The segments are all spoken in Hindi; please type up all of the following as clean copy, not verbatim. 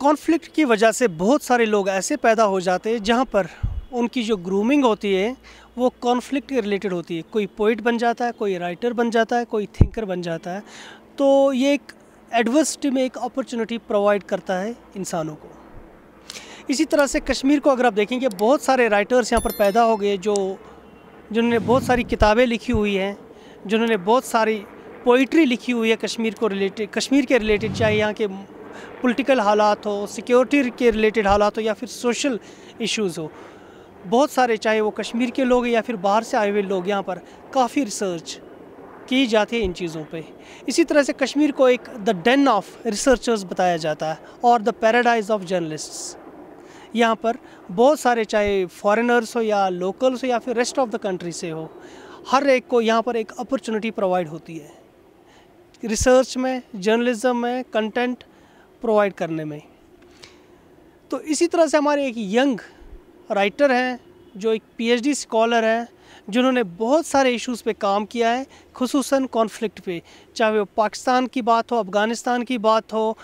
कॉन्फ्लिक्ट की वजह से बहुत सारे लोग ऐसे पैदा हो जाते हैं जहाँ पर उनकी जो ग्रूमिंग होती है वो कॉन्फ्लिक्ट के रिलेटेड होती है। कोई पोइट बन जाता है, कोई राइटर बन जाता है, कोई थिंकर बन जाता है। तो ये एक एडवर्सिटी में एक अपॉर्चुनिटी प्रोवाइड करता है इंसानों को। इसी तरह से कश्मीर को अगर आप देखेंगे, बहुत सारे राइटर्स यहाँ पर पैदा हो गए जिन्होंने बहुत सारी किताबें लिखी हुई हैं, जिन्होंने बहुत सारी पोइट्री लिखी हुई है कश्मीर के रिलेटेड, चाहे यहाँ के पॉलिटिकल हालात हो, सिक्योरिटी के रिलेटेड हालात हो या फिर सोशल इश्यूज़ हो। बहुत सारे, चाहे वो कश्मीर के लोग या फिर बाहर से आए हुए लोग, यहाँ पर काफ़ी रिसर्च की जाती है इन चीज़ों पे। इसी तरह से कश्मीर को एक द डेन ऑफ रिसर्चर्स बताया जाता है और द पैराडाइज ऑफ जर्नलिस्ट्स। यहाँ पर बहुत सारे, चाहे फॉरेनर्स हो या लोकल्स हो या फिर रेस्ट ऑफ द कंट्री से हो, हर एक को यहाँ पर एक अपॉर्चुनिटी प्रोवाइड होती है रिसर्च में, जर्नलिज्म में, कंटेंट प्रोवाइड करने में। तो इसी तरह से हमारे एक यंग राइटर हैं जो एक पीएचडी स्कॉलर हैं, जिन्होंने बहुत सारे इश्यूज़ पे काम किया है, खुसूसन कॉन्फ्लिक्ट पे, चाहे वो पाकिस्तान की बात हो, अफ़गानिस्तान की बात हो,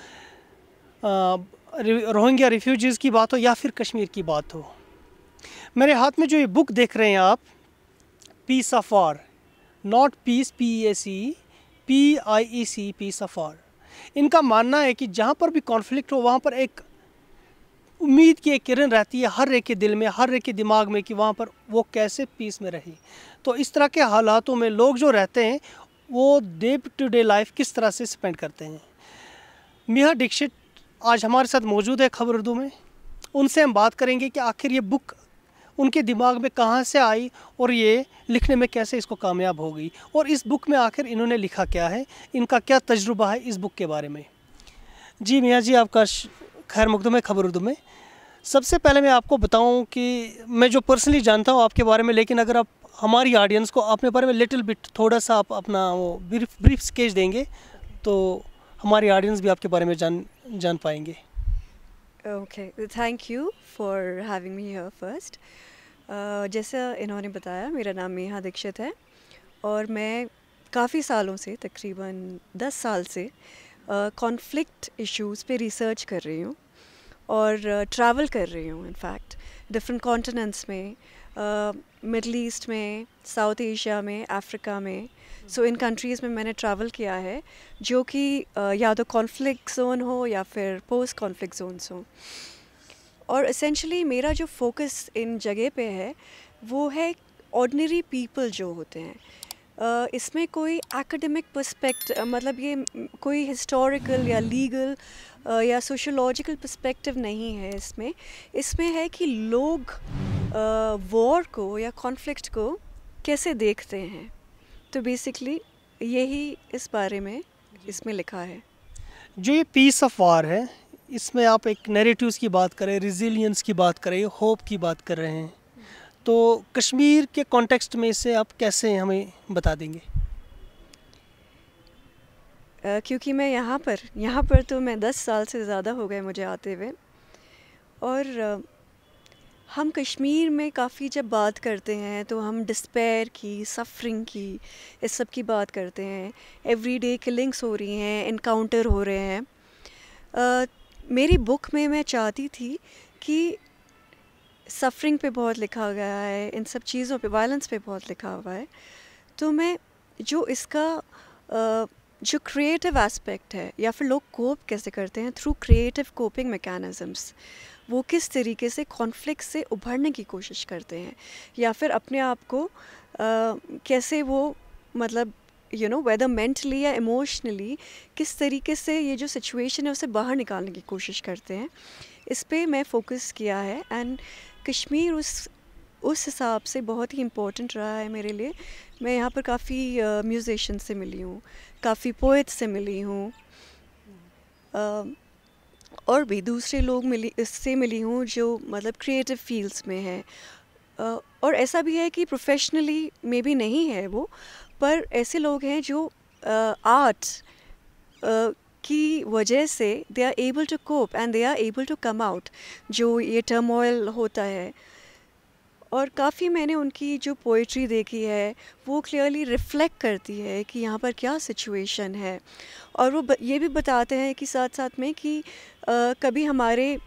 रोहिंग्या रिफ्यूजीज़ की बात हो या फिर कश्मीर की बात हो। मेरे हाथ में जो ये बुक देख रहे हैं आप, peace of war, not peace PEAC, PIEC, peace of war. इनका मानना है कि जहाँ पर भी कॉन्फ्लिक्ट हो वहाँ पर एक उम्मीद की एक किरण रहती है हर एक के दिल में, हर एक के दिमाग में, कि वहाँ पर वो कैसे पीस में रहे। तो इस तरह के हालातों में लोग जो रहते हैं वो डे टू डे लाइफ किस तरह से स्पेंड करते हैं। मिया दीक्षित आज हमारे साथ मौजूद है खबर उर्दू में। उनसे हम बात करेंगे कि आखिर ये बुक उनके दिमाग में कहाँ से आई और ये लिखने में कैसे इसको कामयाब हो गई, और इस बुक में आखिर इन्होंने लिखा क्या है, इनका क्या तजुर्बा है इस बुक के बारे में। जी मियाँ जी, आपका खैर मकदम है खबर उर्दू में। सबसे पहले मैं आपको बताऊं कि मैं जो पर्सनली जानता हूं आपके बारे में, लेकिन अगर आप हमारी ऑडियंस को अपने बारे में लिटिल बिट थोड़ा सा आप अपना वो ब्रीफ स्केच देंगे तो हमारी ऑडियंस भी आपके बारे में जान पाएंगे। Okay, thank you for having me here first. जैसा इन्होंने बताया, मेरा नाम मिया दीक्षित है और मैं काफ़ी सालों से, तकरीबन 10 साल से कॉन्फ्लिक्ट इश्यूज़ पे रिसर्च कर रही हूँ और ट्रैवल कर रही हूँ। इनफैक्ट डिफरेंट कॉन्टिनेंट्स में, मिडल ईस्ट में, साउथ एशिया में, अफ्रीका में, सो इन कंट्रीज़ में मैंने ट्रैवल किया है जो कि या तो कॉन्फ्लिक्ट जोन हो या फिर पोस्ट कॉन्फ्लिक्ट जोन्स हो। और एसेंशली मेरा जो फोकस इन जगह पे है वो है ऑर्डिनरी पीपल जो होते हैं। इसमें कोई एकेडमिक पर्सपेक्टिव, मतलब ये कोई हिस्टोरिकल या लीगल या सोशोलॉजिकल पर्सपेक्टिव नहीं है। इसमें है कि लोग वॉर को या कॉन्फ्लिक्ट को कैसे देखते हैं। तो बेसिकली यही इस बारे में इसमें लिखा है। जो ये पीस ऑफ वॉर है, इसमें आप एक नैरेटिव्स की बात करें, रिजिलियंस की बात करें, होप की बात कर रहे हैं, तो कश्मीर के कॉन्टेक्स्ट में इसे आप कैसे हमें बता देंगे? क्योंकि मैं यहाँ पर तो मैं 10 साल से ज़्यादा हो गए मुझे आते हुए, और हम कश्मीर में काफ़ी जब बात करते हैं तो हम डिस्पेयर की, सफरिंग की, इस सब की बात करते हैं। एवरीडे किलिंग्स हो रही हैं, इनकाउंटर हो रहे हैं। मेरी बुक में मैं चाहती थी कि सफरिंग पे बहुत लिखा गया है, इन सब चीज़ों पे, वायलेंस पे बहुत लिखा हुआ है। तो मैं जो इसका जो क्रिएटिव एस्पेक्ट है, या फिर लोग कोप कैसे करते हैं थ्रू क्रिएटिव कोपिंग मैकेनिज़म्स, वो किस तरीके से कॉन्फ्लिक्ट से उभरने की कोशिश करते हैं, या फिर अपने आप को कैसे वो, मतलब वेदर मेंटली या इमोशनली किस तरीके से ये जो सिचुएशन है उसे बाहर निकालने की कोशिश करते हैं, इस पे मैं फोकस किया है। एंड कश्मीर उस हिसाब से बहुत ही इम्पोर्टेंट रहा है मेरे लिए। मैं यहाँ पर काफ़ी म्यूज़िशियन से मिली हूँ, काफ़ी पोएट से मिली हूँ, और भी दूसरे लोग इससे मिली हूँ जो मतलब क्रिएटिव फील्ड्स में हैं। और ऐसा भी है कि प्रोफेशनली मे बी नहीं है वो, पर ऐसे लोग हैं जो आर्ट की वजह से they are able to cope and they are able to come out जो ये टर्मोइल होता है। और काफ़ी मैंने उनकी जो पोइट्री देखी है वो क्लियरली रिफ़्लेक्ट करती है कि यहाँ पर क्या सिचुएशन है। और वो ये भी बताते हैं कि साथ साथ में कि कभी हमारे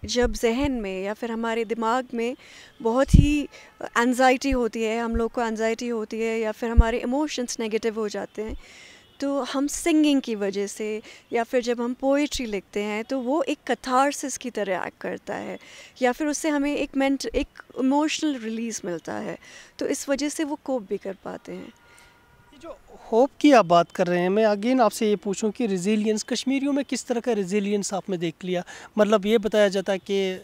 जब ज़हन में या फिर हमारे दिमाग में बहुत ही एंजाइटी होती है, हम लोग को एंजाइटी होती है या फिर हमारे इमोशंस नेगेटिव हो जाते हैं, तो हम सिंगिंग की वजह से या फिर जब हम पोइट्री लिखते हैं तो वो एक कथारसिस की तरह एक्ट करता है या फिर उससे हमें एक इमोशनल रिलीज़ मिलता है, तो इस वजह से वो कोप भी कर पाते हैं। ये जो होप की आप बात कर रहे हैं, मैं अगेन आपसे ये पूछूं कि रिजिलियंस कश्मीरियों में किस तरह का रिजिलियंस आपने देख लिया? मतलब ये बताया जाता है कि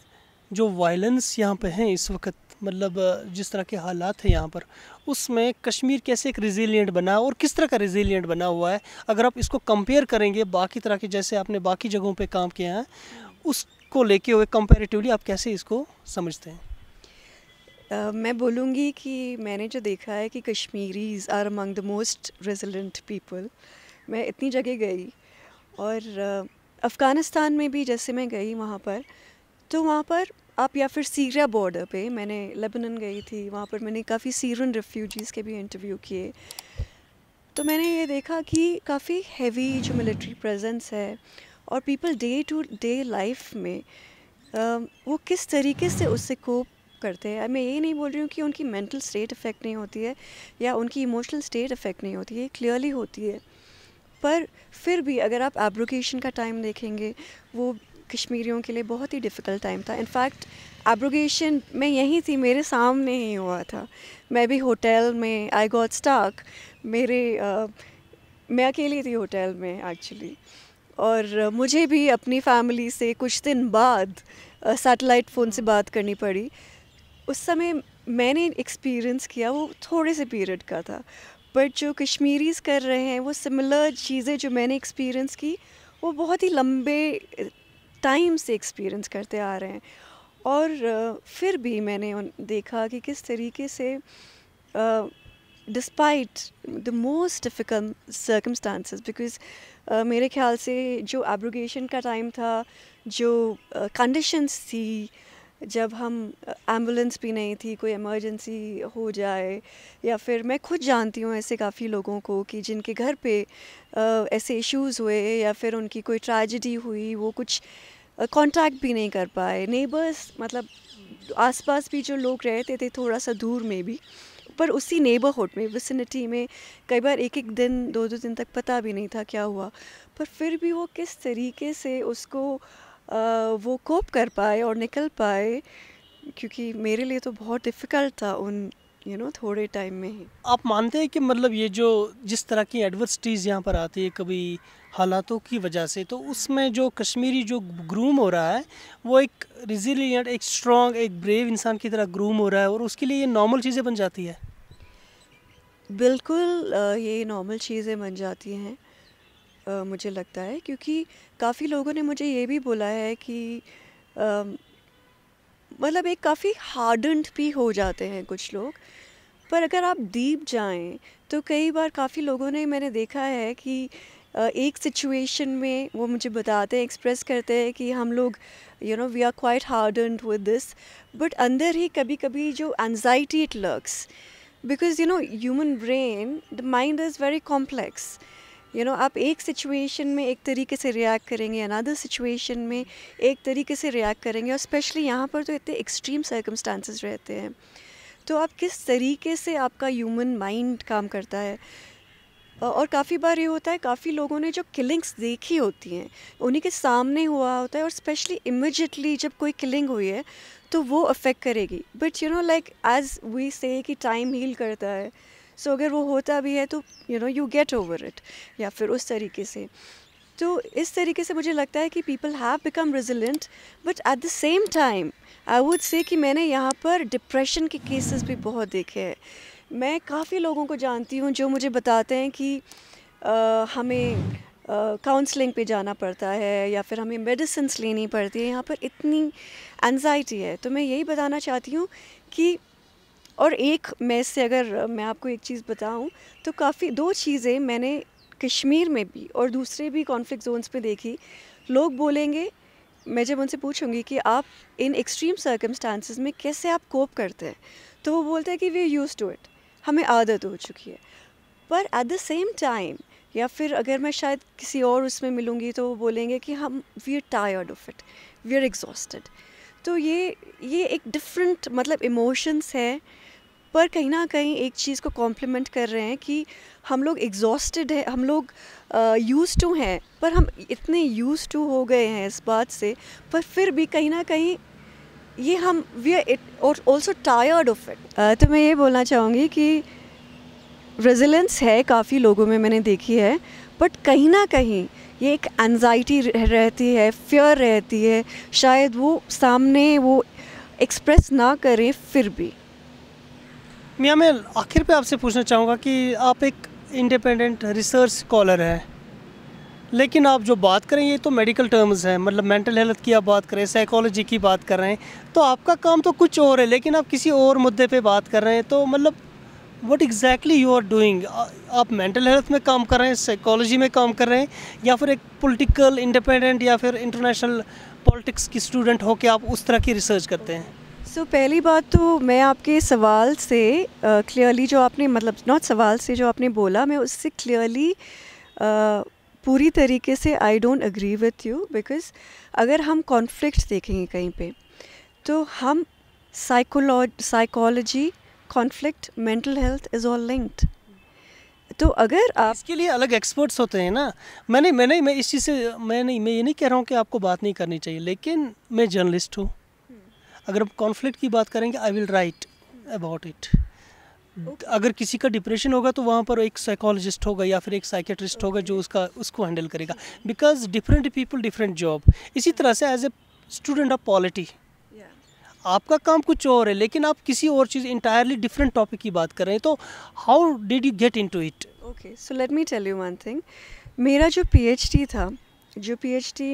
जो वायलेंस यहाँ पे हैं इस वक्त, मतलब जिस तरह के हालात हैं यहाँ पर, उसमें कश्मीर कैसे एक रिजिलियंट बना और किस तरह का रिजिलियंट बना हुआ है? अगर आप इसको कंपेयर करेंगे बाकी तरह के, जैसे आपने बाकी जगहों पे काम किया है, उसको लेके हुए कंपैरेटिवली आप कैसे इसको समझते हैं? मैं बोलूँगी कि मैंने जो देखा है कि Kashmiris are among the most resilient people. मैं इतनी जगह गई और अफ़गानिस्तान में भी जैसे मैं गई वहाँ पर, तो वहाँ पर आप या फिर सीरिया बॉर्डर पे, मैंने लेबनान गई थी, वहाँ पर मैंने काफ़ी सीरियन रेफ्यूजीज़ के भी इंटरव्यू किए। तो मैंने ये देखा कि काफ़ी हैवी जो मिलिट्री प्रेजेंस है और people day to day life में वो किस तरीके से उससे कोप करते हैं। मैं ये नहीं बोल रही हूँ कि उनकी मेंटल स्टेट इफ़ेक्ट नहीं होती है या उनकी इमोशनल स्टेट इफ़ेक्ट नहीं होती है, क्लियरली होती है। पर फिर भी अगर आप एब्रोगेशन का टाइम देखेंगे, वो कश्मीरियों के लिए बहुत ही डिफ़िकल्ट टाइम था। इनफैक्ट एब्रोगेशन मैं यहीं थी, मेरे सामने ही हुआ था। मैं भी होटल में, आई गॉट स्टक, मैं अकेली थी होटल में एक्चुअली। और मुझे भी अपनी फैमिली से कुछ दिन बाद सैटेलाइट फ़ोन से बात करनी पड़ी। उस समय मैंने एक्सपीरियंस किया वो थोड़े से पीरियड का था, बट जो कश्मीरीज़ कर रहे हैं वो सिमिलर चीज़ें जो मैंने एक्सपीरियंस की वो बहुत ही लंबे टाइम से एक्सपीरियंस करते आ रहे हैं। और फिर भी मैंने देखा कि किस तरीके से despite the most difficult circumstances, because मेरे ख्याल से जो एब्रोगेशन का टाइम था, जो कंडीशंस थी, जब हम एम्बुलेंस भी नहीं थी, कोई इमरजेंसी हो जाए, या फिर मैं खुद जानती हूँ ऐसे काफ़ी लोगों को कि जिनके घर पे ऐसे इश्यूज़ हुए या फिर उनकी कोई ट्रेजेडी हुई, वो कुछ कांटेक्ट भी नहीं कर पाए। नेबर्स, मतलब आसपास भी जो लोग रहते थे थोड़ा सा दूर में भी, पर उसी नेबरहुड में, विसिनिटी में, कई बार एक एक दिन, दो दो दिन तक पता भी नहीं था क्या हुआ। पर फिर भी वो किस तरीके से उसको वो कोप कर पाए और निकल पाए, क्योंकि मेरे लिए तो बहुत डिफ़िकल्ट था उन थोड़े टाइम में ही। आप मानते हैं कि मतलब ये जो जिस तरह की एडवर्सिटीज़ यहाँ पर आती है कभी हालातों की वजह से, तो उसमें जो कश्मीरी जो ग्रूम हो रहा है वो एक रिजिलियंट, एक स्ट्रॉन्ग, एक ब्रेव इंसान की तरह ग्रूम हो रहा है और उसके लिए ये नॉर्मल चीज़ें बन जाती है? बिल्कुल ये नॉर्मल चीज़ें बन जाती हैं, मुझे लगता है, क्योंकि काफ़ी लोगों ने मुझे ये भी बोला है कि मतलब एक काफ़ी हार्डन्ड भी हो जाते हैं कुछ लोग। पर अगर आप डीप जाएं तो कई बार काफ़ी लोगों ने, मैंने देखा है कि एक सिचुएशन में वो मुझे बताते हैं, एक्सप्रेस करते हैं कि हम लोग we are quite hardened with this, but अंदर ही कभी कभी जो anxiety it lurks, because human brain, the mind is very complex. आप एक सिचुएशन में एक तरीके से रिएक्ट करेंगे, अनदर सिचुएशन में एक तरीके से रिएक्ट करेंगे, और स्पेशली यहाँ पर तो इतने एक्सट्रीम सर्कमस्टांसेस रहते हैं, तो आप किस तरीके से आपका ह्यूमन माइंड काम करता है। और काफ़ी बार ये होता है, काफ़ी लोगों ने जो किलिंग्स देखी होती हैं उन्हीं के सामने हुआ होता है, और स्पेशली इमिजिएटली जब कोई किलिंग हुई है तो वो अफेक्ट करेगी। बट लाइक एज वी से कि टाइम हील करता है, सो अगर वो होता भी है तो यू गेट ओवर इट, या फिर उस तरीके से। तो इस तरीके से मुझे लगता है कि people have become resilient, but at the same time I would say कि मैंने यहाँ पर डिप्रेशन के केसेस भी बहुत देखे हैं। मैं काफ़ी लोगों को जानती हूँ जो मुझे बताते हैं कि हमें काउंसलिंग पे जाना पड़ता है या फिर हमें मेडिसिन्स लेनी पड़ती है, यहाँ पर इतनी एंजाइटी है। तो मैं यही बताना चाहती हूँ कि, और एक मैं इससे अगर मैं आपको एक चीज़ बताऊँ तो काफ़ी दो चीज़ें मैंने कश्मीर में भी और दूसरे भी कॉन्फ्लिक्ट जोन्स पे देखी। लोग बोलेंगे मैं जब उनसे पूछूंगी कि आप इन एक्सट्रीम सर्कमस्टांसिस में कैसे आप कोप करते हैं, तो वो बोलते हैं कि वी यूज्ड टू इट, हमें आदत हो चुकी है। पर एट द सेम टाइम, या फिर अगर मैं शायद किसी और उसमें मिलूँगी तो वो बोलेंगे कि हम we are tired of it, we are exhausted. तो ये एक डिफरेंट मतलब इमोशंस है, पर कहीं ना कहीं एक चीज़ को कॉम्प्लीमेंट कर रहे हैं कि हम लोग एग्जॉस्टेड है, हम लोग यूज़ टू हैं, पर हम इतने यूज़ टू हो गए हैं इस बात से, पर फिर भी कहीं ना कहीं ये हम वी आर इट और ऑल्सो टायर्ड ऑफ इट। तो मैं ये बोलना चाहूँगी कि रेजिलेंस है काफ़ी लोगों में, मैंने देखी है, बट कहीं ना कहीं ये एक एंजाइटी रहती है, फियर रहती है, शायद वो सामने वो एक्सप्रेस ना करें फिर भी। मियाँ, मैं आखिर पे आपसे पूछना चाहूँगा कि आप एक इंडिपेंडेंट रिसर्च स्कॉलर हैं, लेकिन आप जो बात करें ये तो मेडिकल टर्म्स हैं, मतलब मेंटल हेल्थ की आप बात करें, साइकोलॉजी की बात कर रहे हैं, तो आपका काम तो कुछ और है, लेकिन आप किसी और मुद्दे पे बात कर रहे हैं। तो मतलब what exactly you are doing? आप मेंटल हेल्थ में काम कर रहे हैं, साइकोलॉजी में काम कर रहे हैं, या फिर एक पॉलिटिकल इंडिपेंडेंट या फिर इंटरनेशनल पॉलिटिक्स की स्टूडेंट हो के आप उस तरह की रिसर्च करते हैं? पहली बात तो मैं आपके सवाल से क्लियरली जो आपने मतलब नॉट सवाल से जो आपने बोला, मैं उससे क्लियरली पूरी तरीके से I don't agree with you. Because अगर हम कॉन्फ्लिक्ट देखेंगे कहीं पे, तो हम psychology, conflict, mental health is all linked. तो अगर आप इसके लिए अलग एक्सपर्ट्स होते हैं ना। मैं इस चीज़ से मैं ये नहीं कह रहा हूँ कि आपको बात नहीं करनी चाहिए, लेकिन मैं जर्नलिस्ट हूँ। अगर हम कॉन्फ्लिक्ट की बात करेंगे, I will write about it. अगर किसी का डिप्रेशन होगा तो वहाँ पर एक साइकोलॉजिस्ट होगा या फिर एक साइकेट्रिस्ट होगा जो उसको हैंडल करेगा, because different people different job. इसी तरह से as a student of polity आपका काम कुछ और है, लेकिन आप किसी और चीज़ इंटायरली डिफरेंट टॉपिक की बात कर रहे हैं, तो how did you get into it? Okay, so let me tell you one thing. मेरा जो पीएचडी था,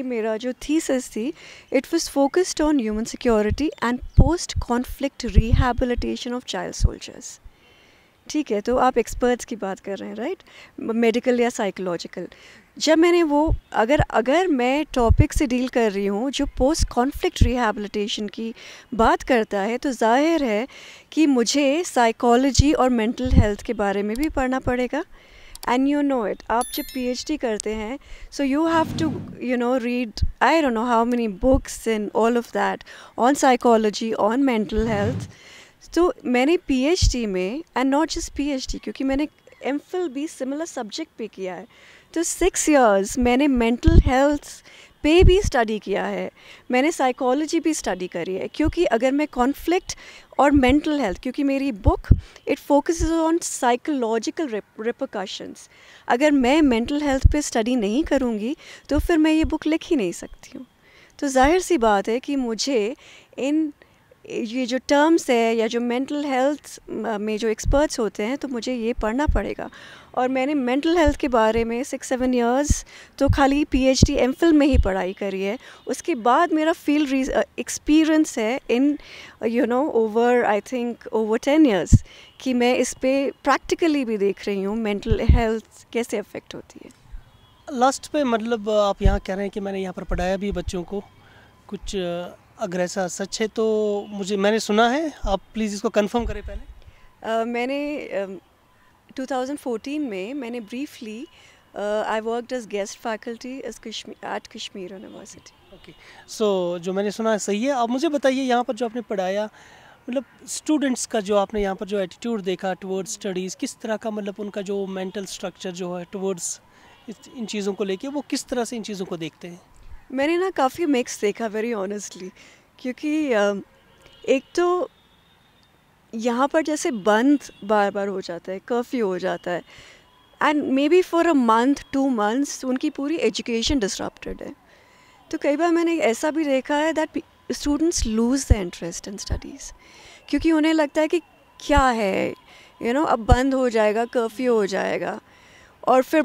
मेरा जो थीसिस थी, it was focused on human security and post conflict rehabilitation of child soldiers. ठीक है, तो आप एक्सपर्ट्स की बात कर रहे हैं, राइट? मेडिकल या साइकोलॉजिकल। जब मैंने वो अगर मैं टॉपिक से डील कर रही हूँ जो पोस्ट कॉन्फ्लिक्ट रिहैबिलिटेशन की बात करता है, तो जाहिर है कि मुझे साइकोलॉजी और मेंटल हेल्थ के बारे में भी पढ़ना पड़ेगा। एंड यू नो इट, आप जब पीएचडी करते हैं, so you have to read I don't know how many books and all of that on psychology, on mental health. तो मैंने पीएचडी में, एंड नॉट जस्ट पीएचडी, क्योंकि मैंने एमफिल भी सिमिलर सब्जेक्ट पे किया है, तो 6 years मैंने मेंटल हेल्थ पे भी स्टडी किया है, मैंने साइकोलॉजी भी स्टडी करी है। क्योंकि अगर मैं कॉन्फ्लिक्ट और मेंटल हेल्थ, क्योंकि मेरी book it focuses on psychological repercussions, अगर मैं मेंटल हेल्थ पे स्टडी नहीं करूँगी तो फिर मैं ये बुक लिख ही नहीं सकती हूँ। तो जाहिर सी बात है कि मुझे ये जो टर्म्स है या जो मेंटल हेल्थ में जो एक्सपर्ट्स होते हैं, तो मुझे ये पढ़ना पड़ेगा। और मैंने मेंटल हेल्थ के बारे में 6-7 years तो खाली पीएचडी एमफिल में ही पढ़ाई करी है। उसके बाद मेरा फील्ड एक्सपीरियंस है इन over I think over 10 years कि मैं इस पे प्रैक्टिकली भी देख रही हूँ मेंटल हेल्थ कैसे अफेक्ट होती है। लास्ट पे मतलब आप यहाँ कह रहे हैं कि मैंने यहाँ पर पढ़ाया भी बच्चों को कुछ, अगर ऐसा सच है तो मैंने सुना है, आप प्लीज़ इसको कंफर्म करें पहले। मैंने 2014 में मैंने briefly I worked as guest faculty at Kashmir university. Okay, so जो मैंने सुना है सही है। आप मुझे बताइए, यहाँ पर जो आपने पढ़ाया, मतलब स्टूडेंट्स का जो आपने यहाँ पर जो एटीट्यूड देखा टुवर्ड्स स्टडीज़, किस तरह का, मतलब उनका जो मेंटल स्ट्रक्चर जो है टुवर्ड्स इन चीज़ों को लेके, वो किस तरह से इन चीज़ों को देखते हैं? मैंने ना काफ़ी मिक्स देखा, वेरी ऑनेस्टली। क्योंकि एक तो यहाँ पर जैसे बंद बार बार हो जाता है, कर्फ्यू हो जाता है, and may be for a month 2 months उनकी पूरी एजुकेशन डिसरप्टेड है। तो कई बार मैंने ऐसा भी देखा है that students lose the interest in studies, क्योंकि उन्हें लगता है कि क्या है, अब बंद हो जाएगा, कर्फ्यू हो जाएगा, और फिर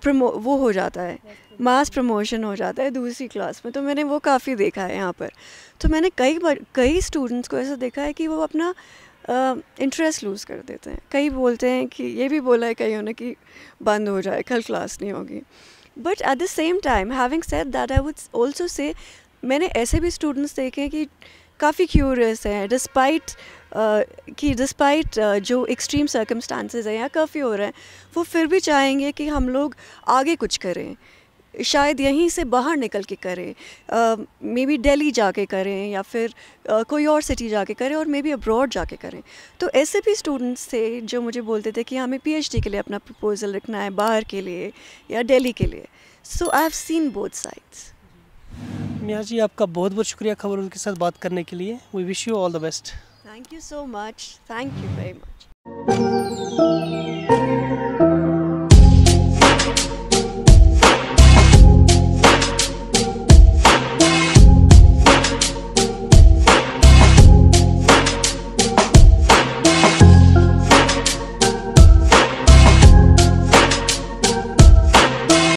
वो हो जाता है, मास प्रमोशन हो जाता है दूसरी क्लास में। तो मैंने वो काफ़ी देखा है यहाँ पर। तो मैंने कई स्टूडेंट्स को ऐसा देखा है कि वो अपना इंटरेस्ट लूज़ कर देते हैं। कई बोलते हैं कि ये भी बोला है कईयों ने कि बंद हो जाए, कल क्लास नहीं होगी। But at the same time having said that I would also say मैंने ऐसे भी स्टूडेंट्स देखे कि काफ़ी क्यूरियस हैं डिस्पाइट जो एक्सट्रीम सर्कमस्टांसेस हैं या कर्फ्यू हो रहा है, वो फिर भी चाहेंगे कि हम लोग आगे कुछ करें, शायद यहीं से बाहर निकल के करें, मे बी दिल्ली जाके करें या फिर कोई और सिटी जाके करें और मे बी अब्रॉड जाके करें। तो ऐसे भी स्टूडेंट्स थे जो मुझे बोलते थे कि हमें पीएचडी के लिए अपना प्रपोजल रखना है बाहर के लिए या दिल्ली के लिए। So I have seen both sides. मिया जी, आपका बहुत बहुत शुक्रिया खबरों के साथ बात करने के लिए। We wish you all the best. Thank you so much, thank you very much.